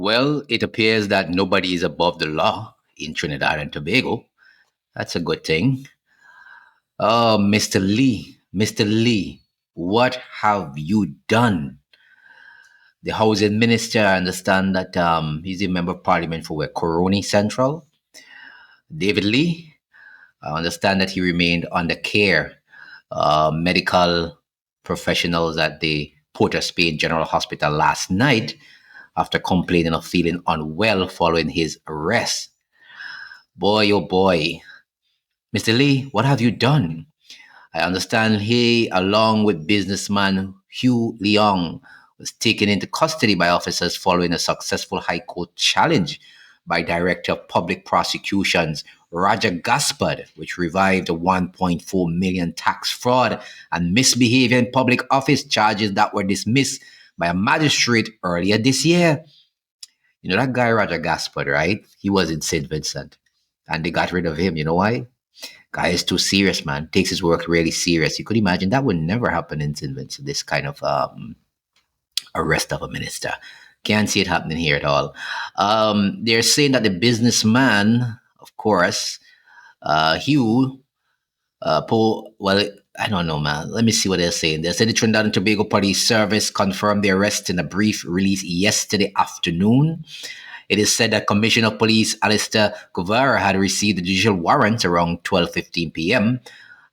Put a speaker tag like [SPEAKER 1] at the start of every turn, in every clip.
[SPEAKER 1] Well, it appears that nobody is above the law in Trinidad and Tobago. That's a good thing. Oh, Mr. Lee, what have you done? The housing minister, I understand that he's a member of parliament for where Coroni Central. David Lee, I understand that he remained under care. Medical professionals at the Port of Spain General Hospital last night after complaining of feeling unwell following his arrest. Boy, oh boy. Mr. Lee, what have you done? I understand he, along with businessman Hugh Leong, was taken into custody by officers following a successful High Court challenge by Director of Public Prosecutions Roger Gaspard, which revived the 1.4 million tax fraud and misbehavior in public office charges that were dismissed by a magistrate earlier this year. You know that guy Roger Gaspard, right? He was in St. Vincent, and they got rid of him. You know why? Guy is too serious, man. Takes his work really serious. You could imagine that would never happen in St. Vincent. This kind of arrest of a minister. Can't see it happening here at all. They're saying that the businessman, of course, Hugh, well, I don't know, man. Let me see what they're saying. They said the Trinidad and Tobago Police Service confirmed the arrest in a brief release yesterday afternoon. It is said that Commissioner of Police Alistair Guevara had received the judicial warrants around 12:15 p.m.,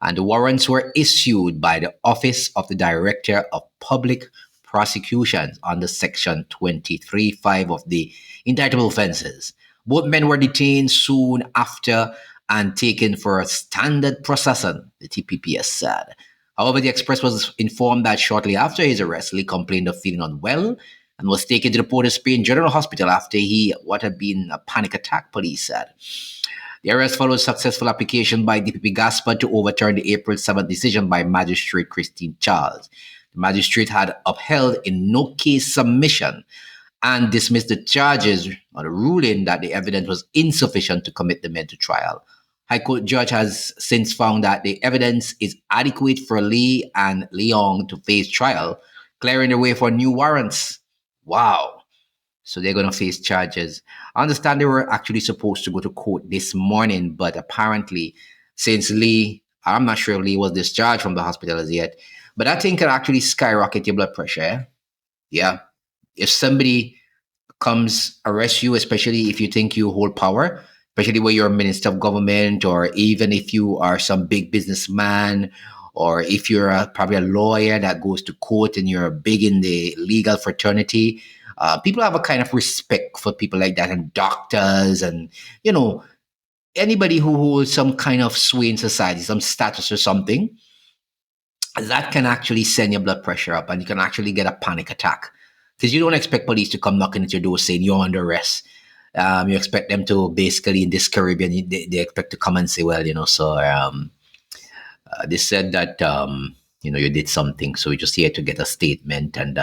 [SPEAKER 1] and the warrants were issued by the Office of the Director of Public Prosecutions under Section 23(5) of the Indictable Offences. Both men were detained soon after and taken for standard processing, the TPPS said. However, the Express was informed that shortly after his arrest, Lee complained of feeling unwell and was taken to the Port of Spain General Hospital after what had been a panic attack, police said. The arrest followed successful application by DPP Gaspard to overturn the April 7th decision by Magistrate Christine Charles. The magistrate had upheld a no case submission and dismissed the charges on a ruling that the evidence was insufficient to commit the men to trial. High Court judge has since found that the evidence is adequate for Lee and Leong to face trial, clearing the way for new warrants. Wow. So they're going to face charges. I understand they were actually supposed to go to court this morning, but apparently, since Lee, I'm not sure if Lee was discharged from the hospital as yet, but that thing can actually skyrocket your blood pressure. Yeah. If somebody comes arrest you, especially if you think you hold power, especially when you're a minister of government, or even if you are some big businessman, or if you're probably a lawyer that goes to court and you're big in the legal fraternity, people have a kind of respect for people like that, and doctors, and anybody who holds some kind of sway in society, some status or something. That can actually send your blood pressure up, and you can actually get a panic attack because you don't expect police to come knocking at your door saying you're under arrest. You expect them to basically, in this Caribbean, they expect to come and say, well, they said that, you did something. So we're just here to get a statement, and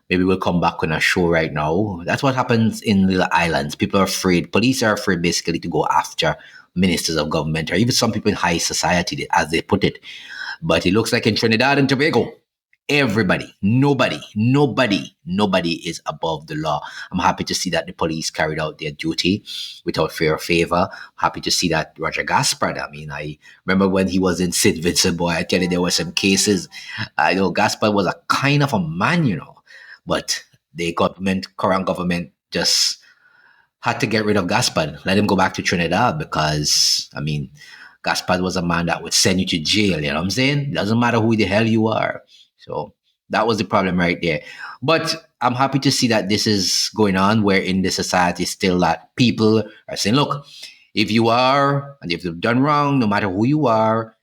[SPEAKER 1] maybe we'll come back on a show right now. That's what happens in little islands. People are afraid. Police are afraid basically to go after ministers of government, or even some people in high society, as they put it. But it looks like in Trinidad and Tobago, nobody is above the law. I'm happy to see that the police carried out their duty without fear or favor. Happy to see that Roger Gaspard. I mean, I remember when he was in St. Vincent, boy, I tell you, there were some cases. I know Gaspard was a kind of a man, but the current government just had to get rid of Gaspard, let him go back to Trinidad, because, I mean, Gaspard was a man that would send you to jail, you know what I'm saying? It doesn't matter who the hell you are. So that was the problem right there. But I'm happy to see that this is going on, where in the society still that people are saying, look, if you are, and if you've done wrong, no matter who you are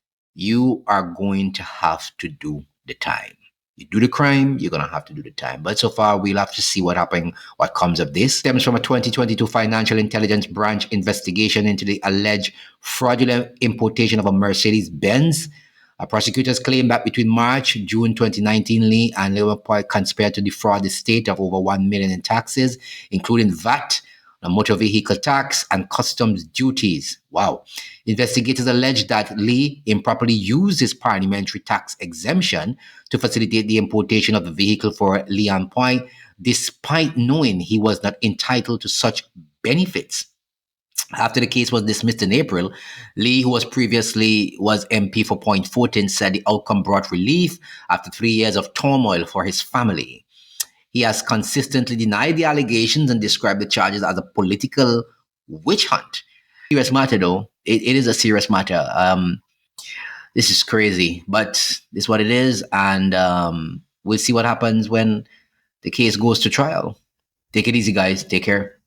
[SPEAKER 1] going to have to do the time. You do the crime, you're going to have to do the time. But so far, we'll have to see what comes of this. It stems from a 2022 Financial Intelligence Branch investigation into the alleged fraudulent importation of a Mercedes-Benz. Prosecutors claim that between June 2019, Lee and Liverpool conspired to defraud the state of over $1 million in taxes, including VAT, a motor vehicle tax, and customs duties. Wow. Investigators allege that Lee improperly used his parliamentary tax exemption to facilitate the importation of the vehicle for Leon Point despite knowing he was not entitled to such benefits. After the case was dismissed in April, Lee, who was previously was MP for Point Fortin, said the outcome brought relief after 3 years of turmoil for his family. He has consistently denied the allegations and described the charges as a political witch hunt. Serious matter, though. It is a serious matter. This is crazy, but this is what it is, and we'll see what happens when the case goes to trial. Take it easy, guys. Take care.